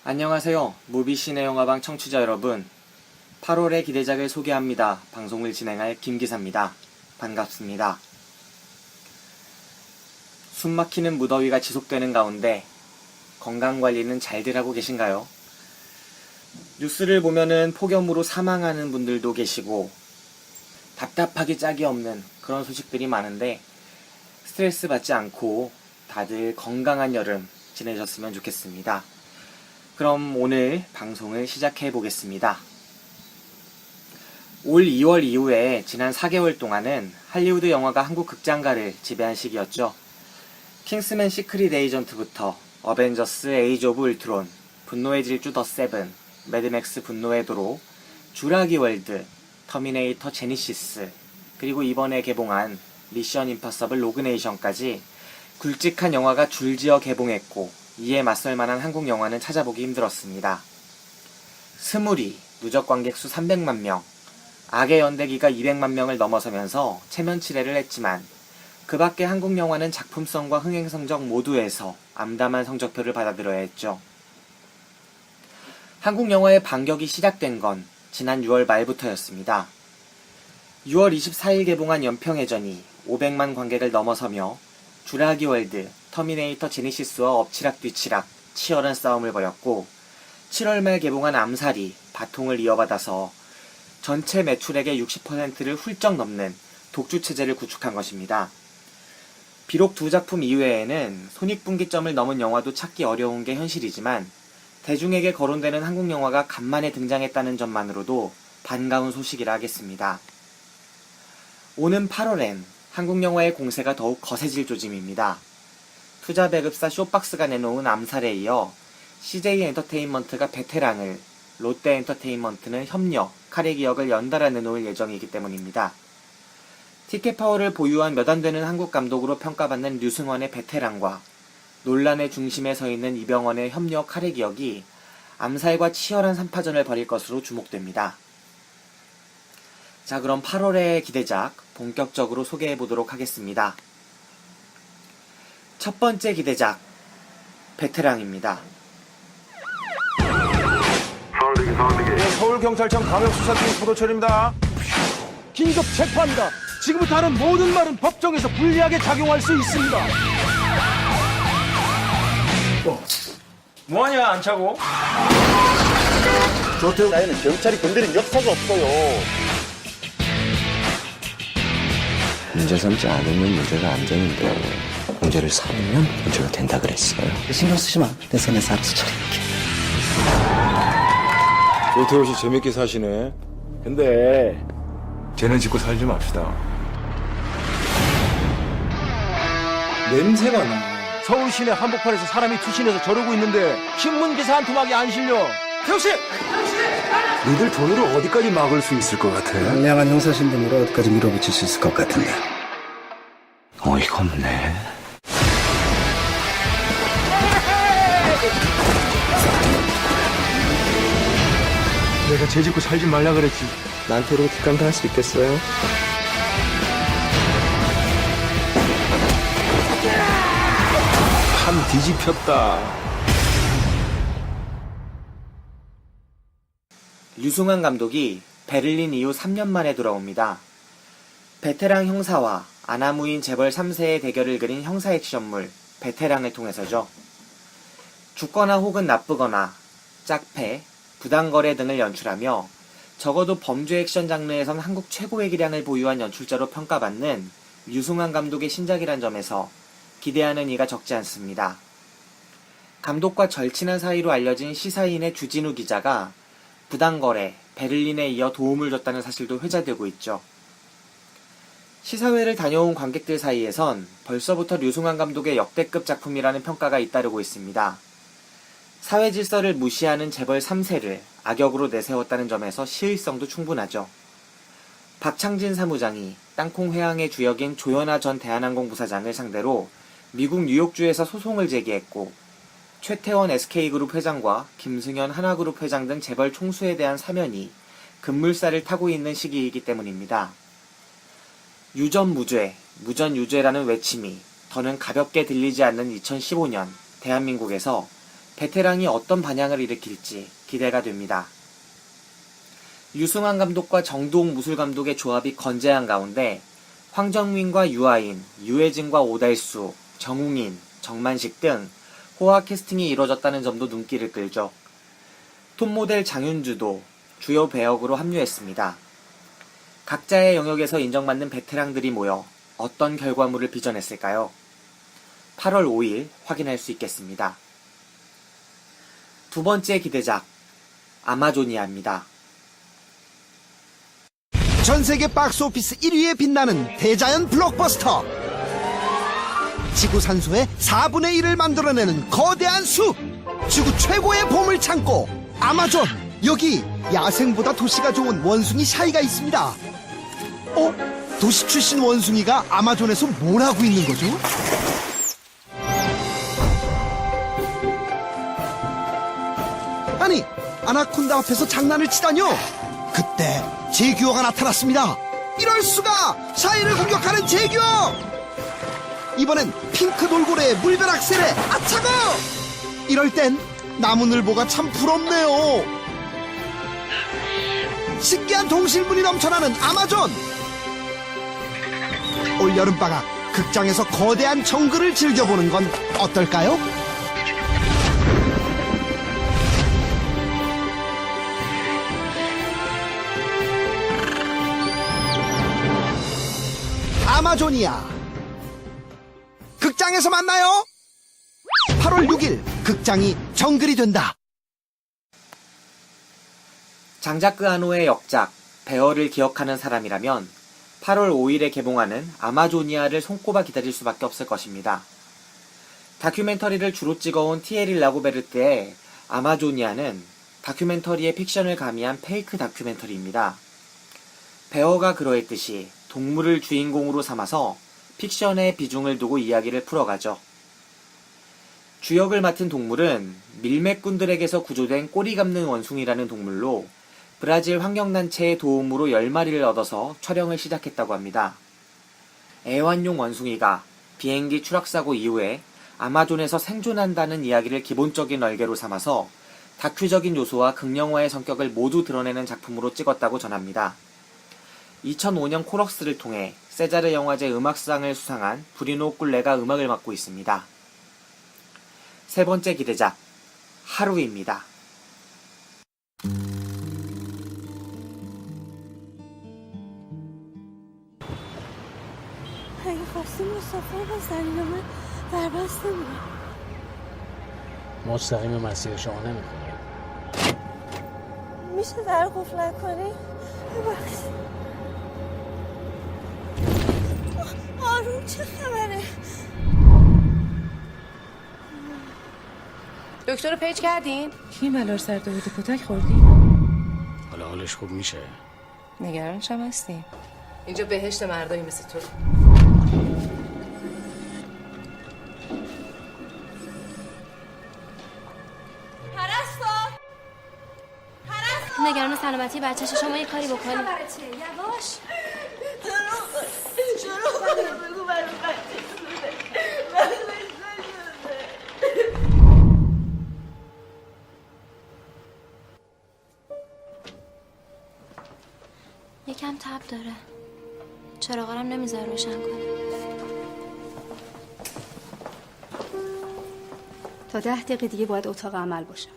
안녕하세요. 무비시네 영화방 청취자 여러분. 8월의 기대작을 소개합니다. 방송을 진행할 김기사입니다. 반갑습니다. 숨막히는 무더위가 지속되는 가운데 건강관리는 잘들 하고 계신가요? 뉴스를 보면은 폭염으로 사망하는 분들도 계시고 답답하기 짝이 없는 그런 소식들이 많은데 스트레스 받지 않고 다들 건강한 여름 지내셨으면 좋겠습니다. 그럼 오늘 방송을 시작해 보겠습니다. 올 2월 이후에 지난 4개월 동안은 할리우드 영화가 한국 극장가를 지배한 시기였죠. 킹스맨 시크릿 에이전트부터 어벤져스 에이지 오브 울트론, 분노의 질주 더 세븐, 매드맥스 분노의 도로, 주라기 월드, 터미네이터 제니시스, 그리고 이번에 개봉한 미션 임파서블 로그네이션까지 굵직한 영화가 줄지어 개봉했고 이에 맞설 만한 한국 영화는 찾아보기 힘들었습니다. 스물이 누적 관객 수 300만 명, 악의 연대기가 200만 명을 넘어서면서 체면치레를 했지만 그 밖에 한국 영화는 작품성과 흥행 성적 모두에서 암담한 성적표를 받아들여야 했죠. 한국 영화의 반격이 시작된 건 지난 6월 말부터였습니다. 6월 24일 개봉한 연평해전이 500만 관객을 넘어서며 주라기 월드, 터미네이터 제니시스와 엎치락뒤치락 치열한 싸움을 벌였고 7월 말 개봉한 암살이 바통을 이어받아서 전체 매출액의 60%를 훌쩍 넘는 독주체제를 구축한 것입니다. 비록 두 작품 이외에는 손익분기점을 넘은 영화도 찾기 어려운 게 현실이지만 대중에게 거론되는 한국 영화가 간만에 등장했다는 점만으로도 반가운 소식이라 하겠습니다. 오는 8월엔 한국 영화의 공세가 더욱 거세질 조짐입니다. 투자 배급사 쇼박스가 내놓은 암살에 이어 CJ 엔터테인먼트가 베테랑을, 롯데 엔터테인먼트는 협력, 카레 기억을 연달아 내놓을 예정이기 때문입니다. 티켓 파워를 보유한 몇 안 되는 한국 감독으로 평가받는 류승원의 베테랑과 논란의 중심에 서 있는 이병헌의 협력 카레 기억이 암살과 치열한 3파전을 벌일 것으로 주목됩니다. 자, 그럼 8월의 기대작 본격적으로 소개해보도록 하겠습니다. 첫 번째 기대작, 베테랑입니다. 서울경찰청 광역수사팀 포도철입니다. 긴급 체포합니다. 지금부터 하는 모든 말은 법정에서 불리하게 작용할 수 있습니다. 뭐하냐 안 차고? 조태우 사회는 경찰이 건드린 역사가 없어요. 문제 삼지 않으면 문제가 안 되는데 문제를 삼으면 문제가 된다 그랬어요. 신경 쓰지 마. 내 손에서 알아서 처리할게. 조태호 씨 재밌게 사시네. 근데 쟤는 짓고 살지 맙시다. 냄새가 나. 서울 시내 한복판에서 사람이 투신해서 저러고 있는데 신문기사 한 토막이 안 실려. 태우 씨! 니들 돈으로 어디까지 막을 수 있을 것 같아? 강력한 형사신분으로 어디까지 밀어붙일 수 있을 것 같은데. 어이가 없네. 내가 쟤 짓고 살지 말라 그랬지. 나한테 이러고 뒷감당 할 수 있겠어요? 판 뒤집혔다. 류승환 감독이 베를린 이후 3년 만에 돌아옵니다. 베테랑 형사와 아나무인 재벌 3세의 대결을 그린 형사 액션물 베테랑을 통해서죠. 죽거나 혹은 나쁘거나 짝패, 부당거래 등을 연출하며 적어도 범죄 액션 장르에선 한국 최고의 기량을 보유한 연출자로 평가받는 류승환 감독의 신작이란 점에서 기대하는 이가 적지 않습니다. 감독과 절친한 사이로 알려진 시사인의 주진우 기자가 부당거래, 베를린에 이어 도움을 줬다는 사실도 회자되고 있죠. 시사회를 다녀온 관객들 사이에선 벌써부터 류승환 감독의 역대급 작품이라는 평가가 잇따르고 있습니다. 사회 질서를 무시하는 재벌 3세를 악역으로 내세웠다는 점에서 시의성도 충분하죠. 박창진 사무장이 땅콩 회항의 주역인 조현아 전 대한항공 부사장을 상대로 미국 뉴욕주에서 소송을 제기했고 최태원 SK그룹 회장과 김승현 하나그룹 회장 등 재벌 총수에 대한 사면이 급물살을 타고 있는 시기이기 때문입니다. 유전무죄, 무전유죄라는 외침이 더는 가볍게 들리지 않는 2015년 대한민국에서 베테랑이 어떤 반향을 일으킬지 기대가 됩니다. 유승환 감독과 정두홍 무술감독의 조합이 건재한 가운데 황정민과 유아인, 유해진과 오달수, 정웅인, 정만식 등 호화 캐스팅이 이뤄졌다는 점도 눈길을 끌죠. 톱모델 장윤주도 주요 배역으로 합류했습니다. 각자의 영역에서 인정받는 베테랑들이 모여 어떤 결과물을 빚어냈을까요? 8월 5일 확인할 수 있겠습니다. 두 번째 기대작, 아마조니아입니다. 전세계 박스오피스 1위에 빛나는 대자연 블록버스터. 지구 산소의 4분의 1을 만들어내는 거대한 숲. 지구 최고의 보물창고 아마존. 여기 야생보다 도시가 좋은 원숭이 샤이가 있습니다. 도시 출신 원숭이가 아마존에서 뭘 하고 있는 거죠? 아니, 아나콘다 앞에서 장난을 치다뇨. 그때 제규어가 나타났습니다. 이럴 수가! 샤이를 공격하는 제규어! 이번엔 핑크 돌고래의 물벼락 악셀에 아차고! 이럴 땐 나무늘보가 참 부럽네요. 신기한 동실문이 넘쳐나는 아마존. 올 여름방학 극장에서 거대한 정글을 즐겨보는 건 어떨까요? 아마조니아 극장에서 만나요. 8월 6일 극장이 정글이 된다. 장자크 아노의 역작 베어를 기억하는 사람이라면 8월 5일에 개봉하는 아마조니아를 손꼽아 기다릴 수밖에 없을 것입니다. 다큐멘터리를 주로 찍어온 티에리 라고베르트의 아마조니아는 다큐멘터리의 픽션을 가미한 페이크 다큐멘터리입니다. 베어가 그러했듯이 동물을 주인공으로 삼아서 픽션에 비중을 두고 이야기를 풀어가죠. 주역을 맡은 동물은 밀맥꾼들에게서 구조된 꼬리 감는 원숭이라는 동물로 브라질 환경단체의 도움으로 10마리를 얻어서 촬영을 시작했다고 합니다. 애완용 원숭이가 비행기 추락사고 이후에 아마존에서 생존한다는 이야기를 기본적인 얼개로 삼아서 다큐적인 요소와 극영화의 성격을 모두 드러내는 작품으로 찍었다고 전합니다. 2005년 코럭스를 통해 세자르 영화제 음악상을 수상한 브리노 꿀레가 음악을 맡고 있습니다. 세 번째 기대작, 하루입니다. اگه خواستیم مسافر بزنیم من در بست نمیرم. مستقیم مسیر شما نمیخوریم. میشه در قفل نکنی؟ ببخشید. آروم چه خبره؟ دکتر رو پیج کردین؟ کی ملار سر دوید کتک خوردی؟ حالا حالش خوب میشه. نگرانشم هستیم. اینجا بهشت مردایی مثل تو. نگران سلامتی بچه‌ش شما یه کاری بکنید. یواش. یکم تب داره. چراغارم نمیذاره روشن کنه. تا 10 دقیقه دیگه باید اتاق عمل باشم.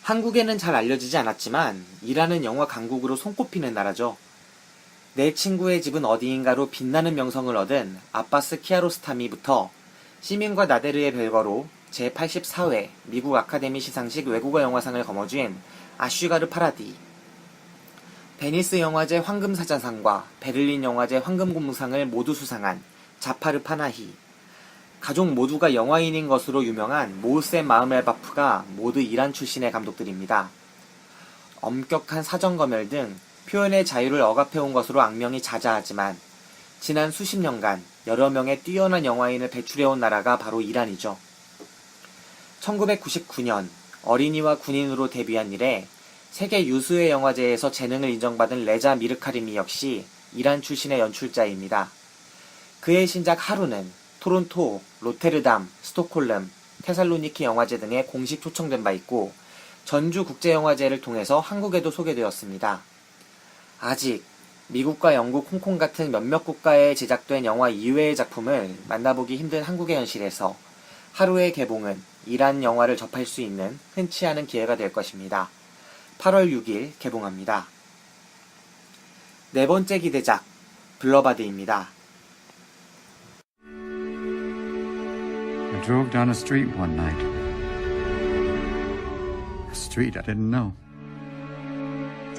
한국에는 잘 알려지지 않았지만 이라는 영화 강국으로 손꼽히는 나라죠. 내 친구의 집은 어디인가로 빛나는 명성을 얻은 아바스 키아로스타미부터 시민과 나데르의 별거로 제84회 미국 아카데미 시상식 외국어 영화상을 거머쥔 아슈가르 파라디, 베니스 영화제 황금사자상과 베를린 영화제 황금고무상을 모두 수상한 자파르 파나히, 가족 모두가 영화인인 것으로 유명한 모우셈 마흐멜바프가 모두 이란 출신의 감독들입니다. 엄격한 사정검열 등 표현의 자유를 억압해온 것으로 악명이 자자하지만 지난 수십 년간 여러 명의 뛰어난 영화인을 배출해온 나라가 바로 이란이죠. 1999년 어린이와 군인으로 데뷔한 이래 세계 유수의 영화제에서 재능을 인정받은 레자 미르카리미 역시 이란 출신의 연출자입니다. 그의 신작 하루는 토론토, 로테르담, 스톡홀름, 테살로니키 영화제 등에 공식 초청된 바 있고 전주 국제영화제를 통해서 한국에도 소개되었습니다. 아직 미국과 영국, 홍콩 같은 몇몇 국가에 제작된 영화 이외의 작품을 만나보기 힘든 한국의 현실에서 하루의 개봉은 이란 영화를 접할 수 있는 흔치 않은 기회가 될 것입니다. 8월 6일 개봉합니다. 네 번째 기대작, 블러바드입니다. I drove down a street one night. A street I didn't know.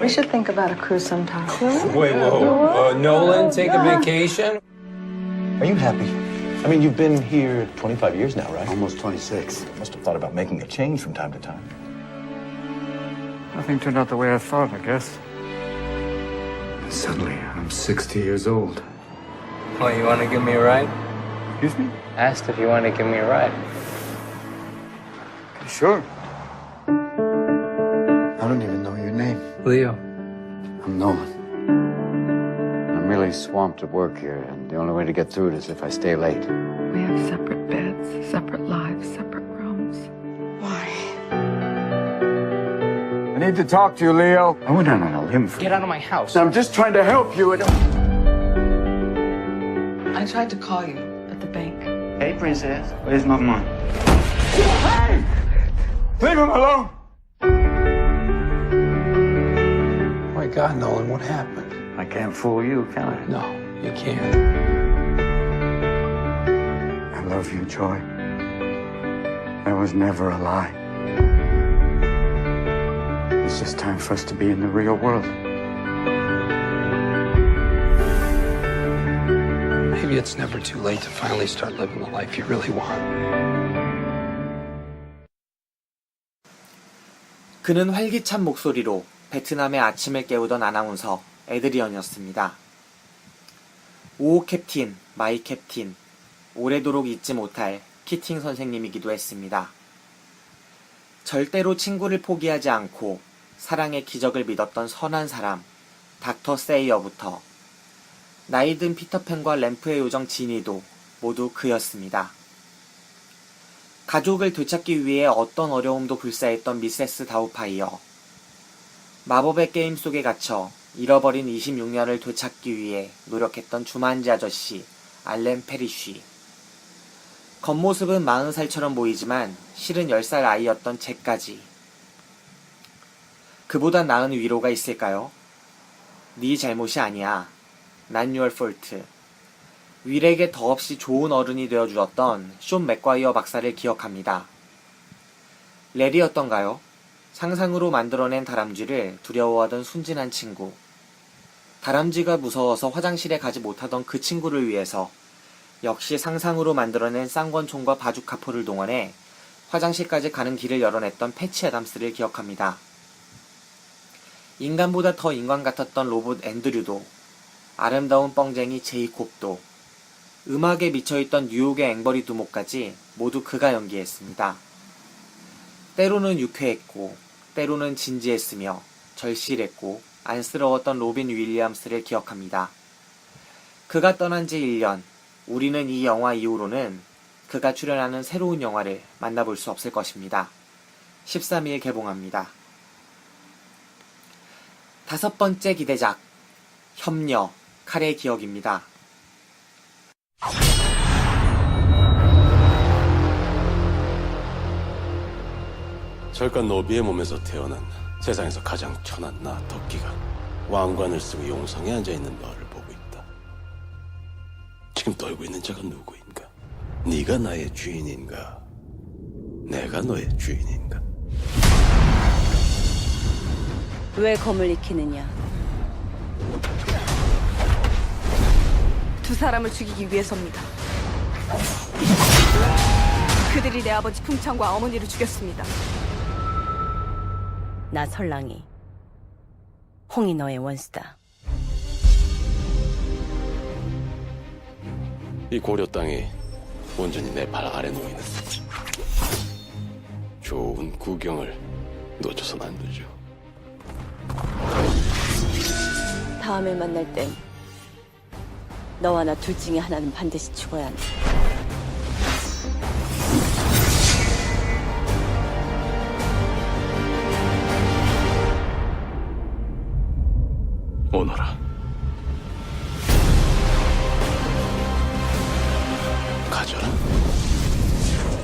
We should think about a cruise sometime. Wait, whoa. Nolan, take a vacation? Are you happy? I mean, you've been here 25 years now, right? Almost 26. Must have thought about making a change from time to time. Nothing turned out the way I thought, I guess. And suddenly, I'm 60 years old. Oh, you want to give me a ride? Excuse me? Asked if you want to give me a ride. Sure. I don't even know your name. Leo. I'm Nolan. I'm really swamped at work here, and the only way to get through it is if I stay late. We have separate beds, separate lives, separate rooms. Why? I need to talk to you, Leo. I went out on a limb for Get out of my house. I'm just trying to help you. I tried to call you at the bank. Hey, princess. Where's my money? Hey! Leave him alone! Oh my God, Nolan, what happened? I can't fool you, can I? No, you can't. I love you, Joy. That was never a lie. It's just time for us to be in the real world. Maybe it's never too late to finally start living the life you really want. 그는 활기찬 목소리로 베트남의 아침을 깨우던 아나운서 에드리언이었습니다. 오 캡틴, 마이 캡틴, 오래도록 잊지 못할 키팅 선생님이기도 했습니다. 절대로 친구를 포기하지 않고 사랑의 기적을 믿었던 선한 사람, 닥터 세이어부터 나이든 피터팬과 램프의 요정 지니도 모두 그였습니다. 가족을 되찾기 위해 어떤 어려움도 불사했던 미세스 다우파이어, 마법의 게임 속에 갇혀 잃어버린 26년을 되찾기 위해 노력했던 주만지 아저씨 알렌 페리쉬, 겉모습은 40살처럼 보이지만 실은 10살 아이였던 잭까지. 그보다 나은 위로가 있을까요? 네 잘못이 아니야. Not your fault. 윌에게 더없이 좋은 어른이 되어주었던 쇼 맥과이어 박사를 기억합니다. 렐이었던가요? 상상으로 만들어낸 다람쥐를 두려워하던 순진한 친구. 다람쥐가 무서워서 화장실에 가지 못하던 그 친구를 위해서 역시 상상으로 만들어낸 쌍권총과 바주카포를 동원해 화장실까지 가는 길을 열어냈던 패치 애담스를 기억합니다. 인간보다 더 인간 같았던 로봇 앤드류도, 아름다운 뻥쟁이 제이콥도, 음악에 미쳐있던 뉴욕의 앵벌이 두목까지 모두 그가 연기했습니다. 때로는 유쾌했고 때로는 진지했으며 절실했고 안쓰러웠던 로빈 윌리엄스를 기억합니다. 그가 떠난 지 1년, 우리는 이 영화 이후로는 그가 출연하는 새로운 영화를 만나볼 수 없을 것입니다. 13일 개봉합니다. 다섯 번째 기대작, 협녀, 칼의 기억입니다. 절간 노비의 몸에서 태어난 세상에서 가장 천한 나 덕기가 왕관을 쓰고 용성에 앉아있는 너를 보고 있다. 지금 떨고 있는 자가 누구인가? 네가 나의 주인인가? 내가 너의 주인인가? 왜 검을 익히느냐? 두 사람을 죽이기 위해서입니다. 그들이 내 아버지 풍창과 어머니를 죽였습니다. 나 설랑이 홍이 너의 원수다. 이 고려 땅이 온전히 내 발 아래 놓이는 좋은 구경을 놓쳐선 안 되죠. 다음에 만날 땐 너와 나 둘 중에 하나는 반드시 죽어야 한다. 오너라. 가져라.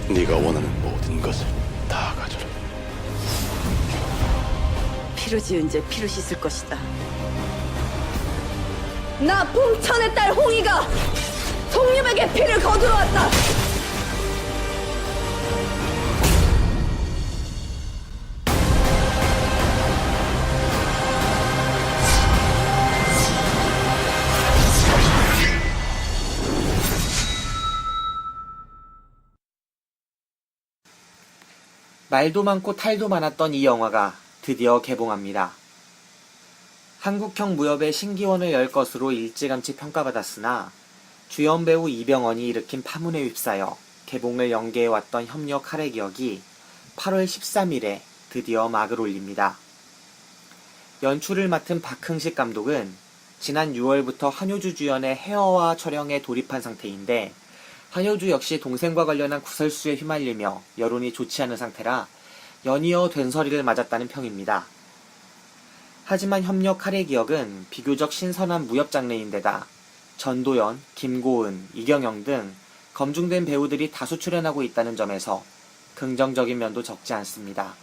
네가 원하는 모든 것을 다 가져라. 피로 지은 죄 피로 씻을 것이다. 나 풍천의 딸 홍이가 송림에게 피를 거두러 왔다. 말도 많고 탈도 많았던 이 영화가 드디어 개봉합니다. 한국형 무협의 신기원을 열 것으로 일찌감치 평가받았으나 주연 배우 이병헌이 일으킨 파문에 휩싸여 개봉을 연기해왔던 협력 할애 기억이 8월 13일에 드디어 막을 올립니다. 연출을 맡은 박흥식 감독은 지난 6월부터 한효주 주연의 헤어와 촬영에 돌입한 상태인데 한효주 역시 동생과 관련한 구설수에 휘말리며 여론이 좋지 않은 상태라 연이어 된서리를 맞았다는 평입니다. 하지만 협력 할애 기억은 비교적 신선한 무협 장르인데다 전도연, 김고은, 이경영 등 검증된 배우들이 다수 출연하고 있다는 점에서 긍정적인 면도 적지 않습니다.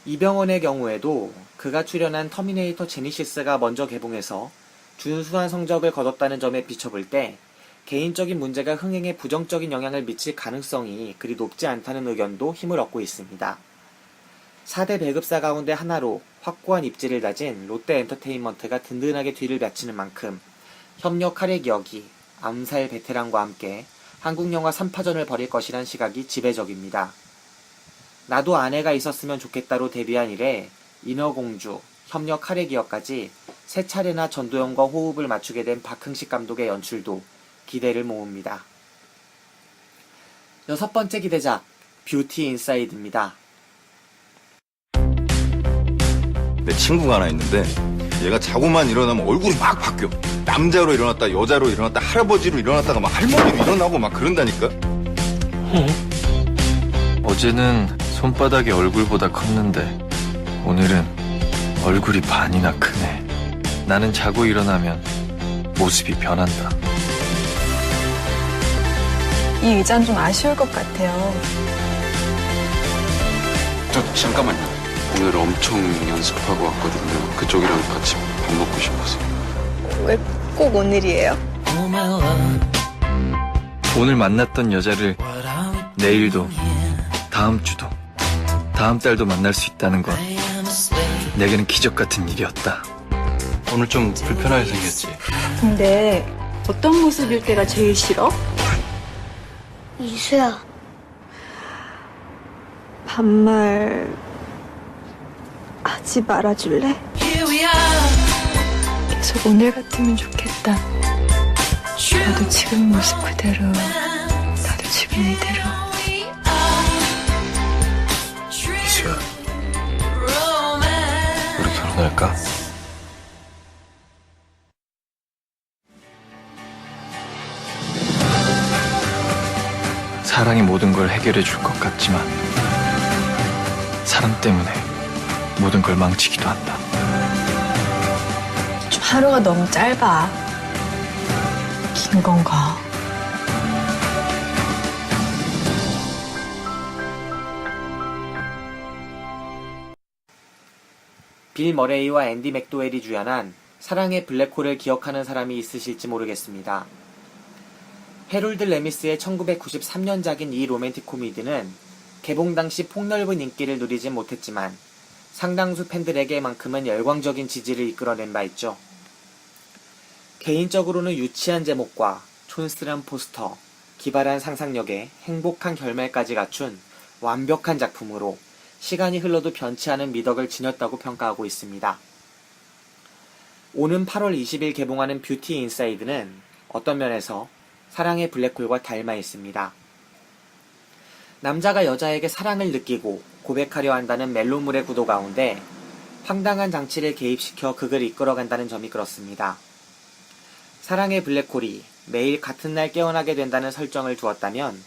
이병헌의 경우에도 그가 출연한 터미네이터 제니시스가 먼저 개봉해서 준수한 성적을 거뒀다는 점에 비춰볼 때 개인적인 문제가 흥행에 부정적인 영향을 미칠 가능성이 그리 높지 않다는 의견도 힘을 얻고 있습니다. 4대 배급사 가운데 하나로 확고한 입지를 다진 롯데엔터테인먼트가 든든하게 뒤를 바치는 만큼 협력 할애 기억이 암살 베테랑과 함께 한국영화 3파전을 벌일 것이란 시각이 지배적입니다. 나도 아내가 있었으면 좋겠다로 데뷔한 이래 인어공주, 협력 할애 기억까지 3차례나 전도연과 호흡을 맞추게 된 박흥식 감독의 연출도 기대를 모읍니다. 6번째 기대작 뷰티 인사이드입니다. 내 친구가 하나 있는데 얘가 자고만 일어나면 얼굴이 막 바뀌어. 남자로 일어났다 여자로 일어났다 할아버지로 일어났다가 막 할머니로 일어나고 막 그런다니까. 어제는 손바닥이 얼굴보다 컸는데 오늘은 얼굴이 반이나 크네. 나는 자고 일어나면 모습이 변한다. 이 의자는 좀 아쉬울 것 같아요. 잠깐만요. 오늘 엄청 연습하고 왔거든요. 그쪽이랑 같이 밥 먹고 싶어서. 왜 꼭 오늘이에요? 오늘 만났던 여자를 내일도 다음 주도 다음 달도 만날 수 있다는 건 내게는 기적 같은 일이었다. 오늘 좀 불편하게 생겼지? 근데 어떤 모습일 때가 제일 싫어? 이수야. 반말 하지 말아줄래? 계속 오늘 같으면 좋겠다. 나도 지금 모습 그대로, 나도 지금 이대로. 이수야, 우리 결혼할까? 사랑이 모든 걸 해결해 줄 것 같지만 사랑 때문에 모든 걸 망치기도 한다. 좀 하루가 너무 짧아. 긴 건가? 빌 머레이와 앤디 맥도웰이 주연한 사랑의 블랙홀을 기억하는 사람이 있으실지 모르겠습니다. 해롤드 레미스의 1993년작인 이 로맨틱 코미디는 개봉 당시 폭넓은 인기를 누리진 못했지만 상당수 팬들에게만큼은 열광적인 지지를 이끌어낸 바 있죠. 개인적으로는 유치한 제목과 촌스런 포스터, 기발한 상상력에 행복한 결말까지 갖춘 완벽한 작품으로 시간이 흘러도 변치 않은 미덕을 지녔다고 평가하고 있습니다. 오는 8월 20일 개봉하는 뷰티 인사이드는 어떤 면에서 사랑의 블랙홀과 닮아 있습니다. 남자가 여자에게 사랑을 느끼고 고백하려 한다는 멜로물의 구도 가운데 황당한 장치를 개입시켜 극을 이끌어간다는 점이 그렇습니다. 사랑의 블랙홀이 매일 같은 날 깨어나게 된다는 설정을 두었다면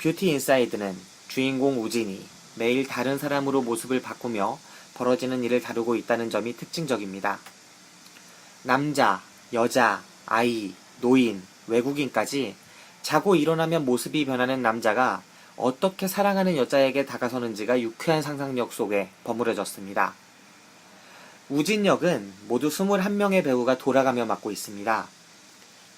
뷰티 인사이드는 주인공 우진이 매일 다른 사람으로 모습을 바꾸며 벌어지는 일을 다루고 있다는 점이 특징적입니다. 남자, 여자, 아이, 노인, 외국인까지 자고 일어나면 모습이 변하는 남자가 어떻게 사랑하는 여자에게 다가서는지가 유쾌한 상상력 속에 버무려졌습니다. 우진 역은 모두 21명의 배우가 돌아가며 맡고 있습니다.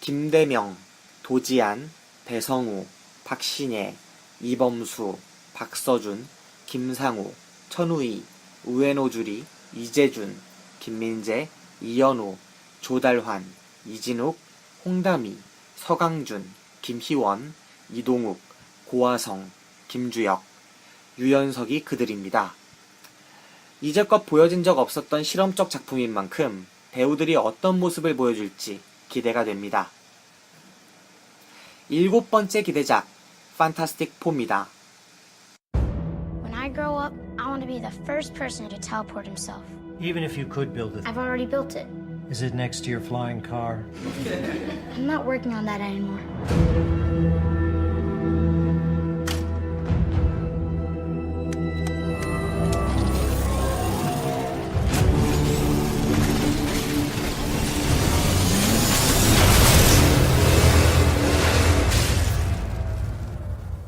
김대명, 도지안, 배성우, 박신혜, 이범수, 박서준, 김상우, 천우희, 우에노주리, 이재준, 김민재, 이연우, 조달환, 이진욱, 홍다미, 서강준, 김희원, 이동욱, 고화성, 김주혁, 유연석이 그들입니다. 이제껏 보여진 적 없었던 실험적 작품인 만큼 배우들이 어떤 모습을 보여줄지 기대가 됩니다. 7번째 기대작, 판타스틱 4입니다. When I grow up, I want to be the first person to teleport himself. Even if you could build it, I've already built it. is it next to your flying car? I'm not working on that anymore.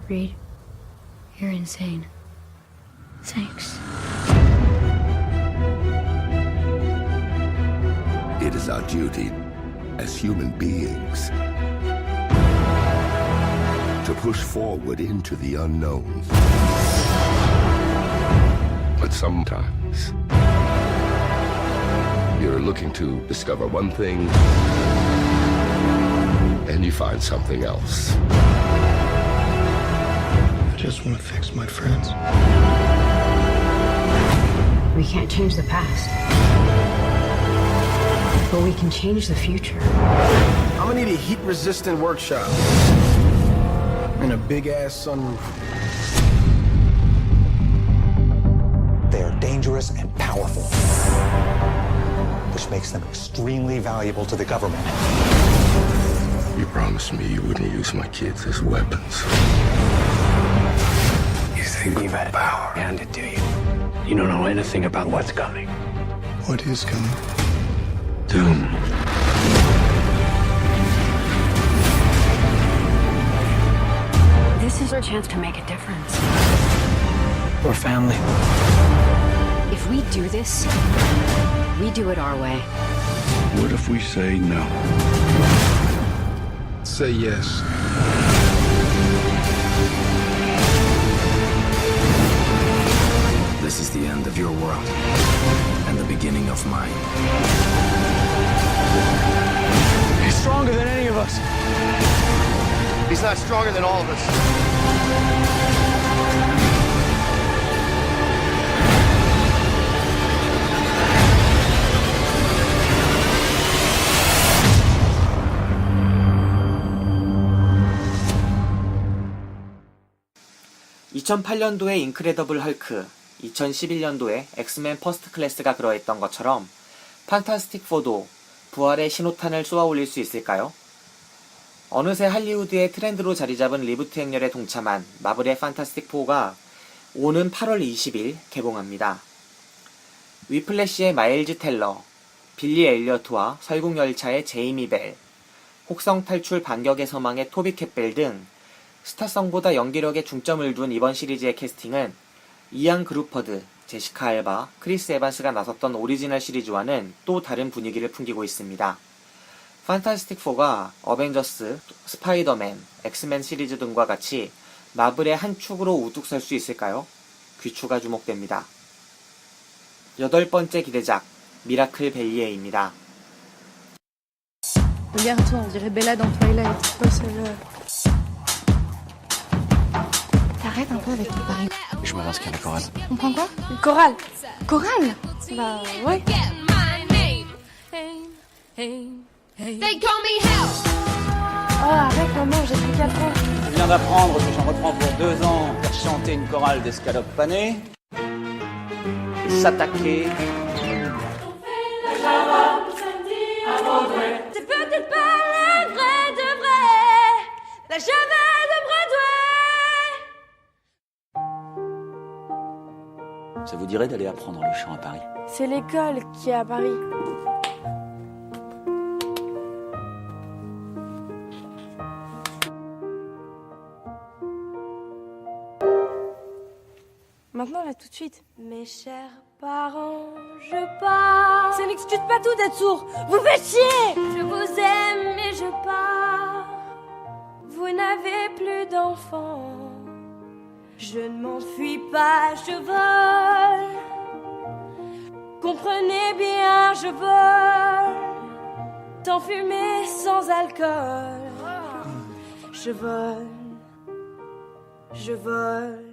Reed, you're insane. Thanks. It is our duty as human beings to push forward into the unknown. But sometimes you're looking to discover one thing and you find something else. I just want to fix my friends. We can't change the past, but we can change the future. I'm gonna need a heat-resistant workshop and a big-ass sunroof. They are dangerous and powerful, which makes them extremely valuable to the government. You promised me you wouldn't use my kids as weapons. You think you've had power handed to you? You don't know anything about what's coming. What is coming? Doom. This is our chance to make a difference. We're family. If we do this, we do it our way. What if we say no? Say yes. This is the end of your world and the beginning of mine. He's stronger than any of us. He's not stronger than all of us. (2008년도의) 인크레더블 헐크, 2011년도에 엑스맨 퍼스트 클래스가 그러했던 것처럼 판타스틱 4도 부활의 신호탄을 쏘아 올릴 수 있을까요? 어느새 할리우드의 트렌드로 자리잡은 리부트 행렬에 동참한 마블의 판타스틱 4가 오는 8월 20일 개봉합니다. 위플래시의 마일즈 텔러, 빌리 엘리어트와 설국열차의 제이미 벨, 혹성 탈출 반격의 서망의 토비 캣벨 등 스타성보다 연기력에 중점을 둔 이번 시리즈의 캐스팅은 이안 그루퍼드, 제시카 알바, 크리스 에반스가 나섰던 오리지널 시리즈와는 또 다른 분위기를 풍기고 있습니다. 판타스틱 4가 어벤져스, 스파이더맨, 엑스맨 시리즈 등과 같이 마블의 한 축으로 우뚝 설 수 있을까요? 귀추가 주목됩니다. 8번째 기대작 미라클 벨리에입니다. Regarde-toi, on dirait Bella dans Twilight. Ouais, c'est vrai. T'arrêtes un peu avec ton pari. Je me inscris à la chorale. On prend quoi? Une chorale. Chorale? Bah ouais. Oh arrête maman, j'ai plus 4 ans. Je viens d'apprendre que j'en reprends pour 2 ans faire chanter une chorale d'escalopes panées et s'attaquer. C'est peut-être pas le vrai de vrai, la cheval de Broadway. Ça vous dirait d'aller apprendre le chant à Paris? C'est l'école qui est à Paris. Maintenant, là, tout de suite. Mes chers parents, je pars. Ça n'excuse pas tout d'être sourd. Vous faites chier. Je vous aime, mais je pars. Vous n'avez plus d'enfants. Je ne m'enfuis pas, je vole. Comprenez bien, je vole. Sans fumée, sans alcool. Je vole. Je vole.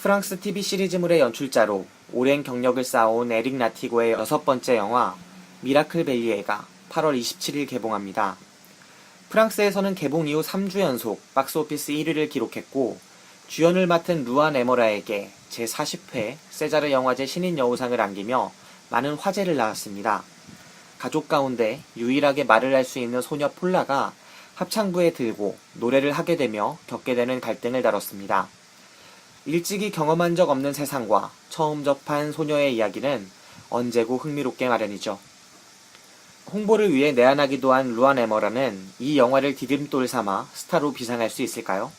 프랑스 TV 시리즈물의 연출자로 오랜 경력을 쌓아온 에릭 라티고의 6번째 영화 미라클 벨리에가 8월 27일 개봉합니다. 프랑스에서는 개봉 이후 3주 연속 박스오피스 1위를 기록했고 주연을 맡은 루안 에머라에게 제40회 세자르 영화제 신인 여우상을 안기며 많은 화제를 낳았습니다. 가족 가운데 유일하게 말을 할 수 있는 소녀 폴라가 합창부에 들고 노래를 하게 되며 겪게 되는 갈등을 다뤘습니다. 일찍이 경험한 적 없는 세상과 처음 접한 소녀의 이야기는 언제고 흥미롭게 마련이죠. 홍보를 위해 내한하기도 한 루안 에머라는 이 영화를 디딤돌 삼아 스타로 비상할 수 있을까요?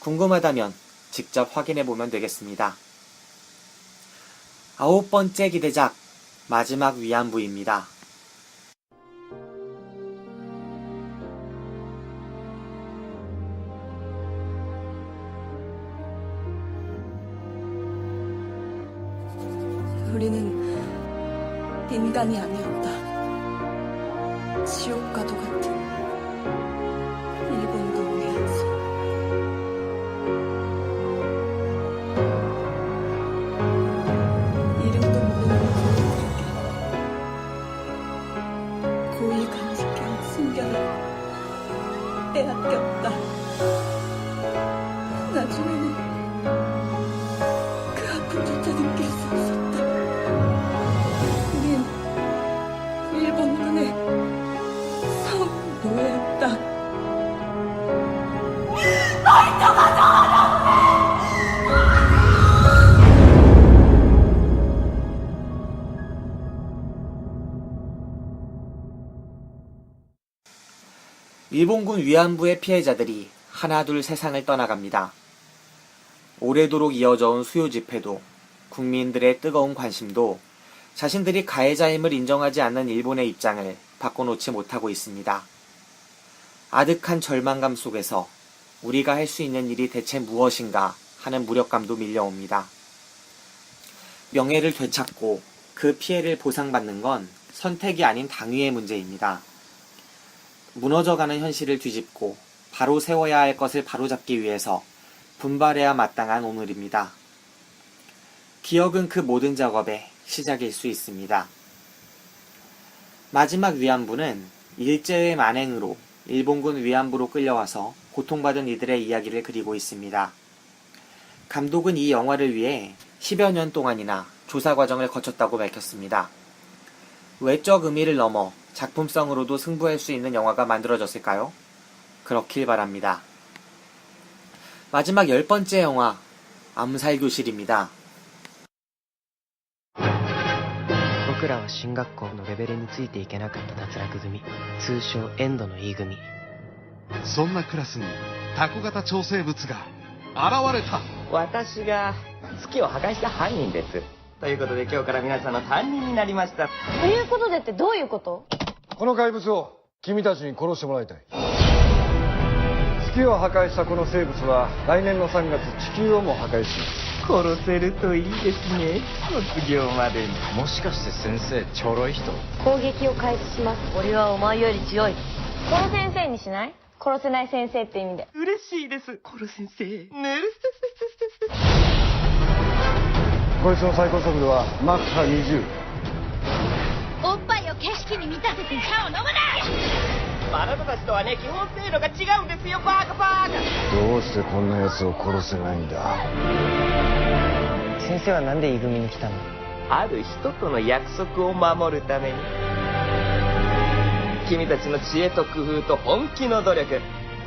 궁금하다면 직접 확인해보면 되겠습니다. 9번째 기대작 마지막 위안부입니다. 우리는 인간이 아니었다. 지옥과도 같은 일본 노예였어. 이름도 모르는 사람들에게 고의 간직한 순결을 빼앗겼다. 나중에는 그 아픔조차 느낄 수 없었다. 일본군의 성노예였다. 너희 또 가져가라고! 일본군 위안부의 피해자들이 하나둘 세상을 떠나갑니다. 오래도록 이어져온 수요 집회도 국민들의 뜨거운 관심도 자신들이 가해자임을 인정하지 않는 일본의 입장을 바꿔놓지 못하고 있습니다. 아득한 절망감 속에서 우리가 할 수 있는 일이 대체 무엇인가 하는 무력감도 밀려옵니다. 명예를 되찾고 그 피해를 보상받는 건 선택이 아닌 당위의 문제입니다. 무너져가는 현실을 뒤집고 바로 세워야 할 것을 바로잡기 위해서 분발해야 마땅한 오늘입니다. 기억은 그 모든 작업의 시작일 수 있습니다. 마지막 위안부는 일제의 만행으로 일본군 위안부로 끌려와서 고통받은 이들의 이야기를 그리고 있습니다. 감독은 이 영화를 위해 10여 년 동안이나 조사 과정을 거쳤다고 밝혔습니다. 외적 의미를 넘어 작품성으로도 승부할 수 있는 영화가 만들어졌을까요? 그렇길 바랍니다. 마지막 10번째 영화 암살교실입니다. 僕らは進学校のレベルについていけなかった脱落組、通称エンドの E 組。そんなクラスにタコ型超生物が現れた。私が月を破壊した犯人です。ということで今日から皆さんの担任になりました。ということでってどういうこと？この怪物を君たちに殺してもらいたい。月を破壊したこの生物は来年の3月地球をも破壊します。殺せるといいですね。卒業までに。もしかして先生ちょろい人？攻撃を開始します。俺はお前より強い。殺先生にしない？殺せない先生って意味で。嬉しいです。殺先生。ねる。こいつの最高速度はマッハ20。おっぱいを景色に見立てて茶を飲むな！あなたたちとはね、基本性能が違うんですよ、バカバカ。どうしてこんな奴を殺せないんだ。先生はなんでイ組に来たの？ある人との約束を守るために。君たちの知恵と工夫と本気の努力、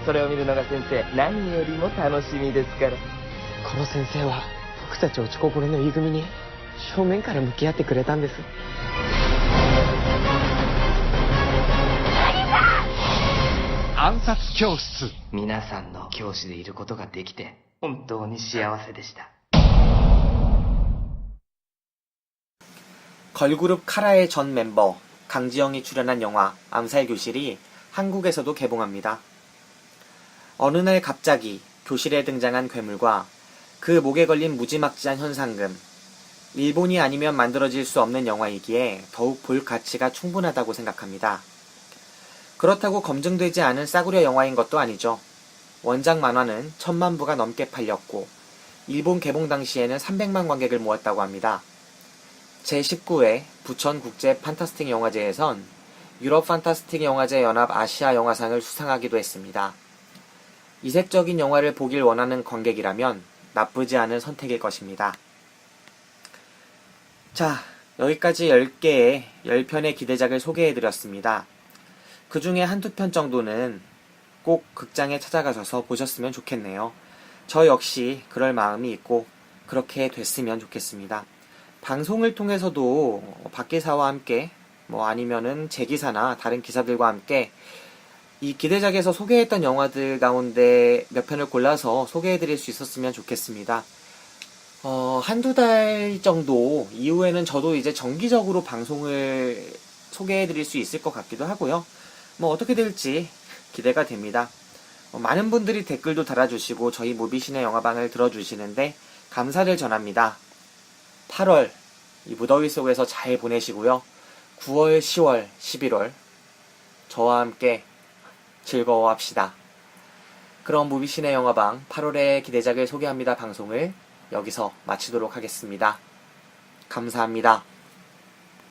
それを見るのが先生何よりも楽しみですから。この先生は僕たち落ちこぼれのイ組に正面から向き合ってくれたんです。暗殺教室。皆さんの教師でいることができて本当に幸せでした。 걸그룹 카라의 전 멤버 강지영이 출연한 영화 암살교실이 한국에서도 개봉합니다. 어느 날 갑자기 교실에 등장한 괴물과 그 목에 걸린 무지막지한 현상금. 일본이 아니면 만들어질 수 없는 영화이기에 더욱 볼 가치가 충분하다고 생각합니다. 그렇다고 검증되지 않은 싸구려 영화인 것도 아니죠. 원작 만화는 1000만 부가 넘게 팔렸고 일본 개봉 당시에는 300만 관객을 모았다고 합니다. 제19회 부천 국제 판타스틱 영화제에선 유럽 판타스틱 영화제 연합 아시아 영화상을 수상하기도 했습니다. 이색적인 영화를 보길 원하는 관객이라면 나쁘지 않은 선택일 것입니다. 자, 여기까지 10개의 10편의 기대작을 소개해드렸습니다. 그 중에 한두 편 정도는 꼭 극장에 찾아가셔서 보셨으면 좋겠네요. 저 역시 그럴 마음이 있고 그렇게 됐으면 좋겠습니다. 방송을 통해서도 박기사와 함께 아니면은 제 기사나 다른 기사들과 함께 이 기대작에서 소개했던 영화들 가운데 몇 편을 골라서 소개해드릴 수 있었으면 좋겠습니다. 한두 달 정도 이후에는 저도 이제 정기적으로 방송을 소개해드릴 수 있을 것 같기도 하고요. 어떻게 될지 기대가 됩니다. 많은 분들이 댓글도 달아주시고 저희 무비신의 영화방을 들어주시는데 감사를 전합니다. 8월 이 무더위 속에서 잘 보내시고요. 9월, 10월, 11월 저와 함께 즐거워합시다. 그럼 무비신의 영화방 8월의 기대작을 소개합니다 방송을 여기서 마치도록 하겠습니다. 감사합니다.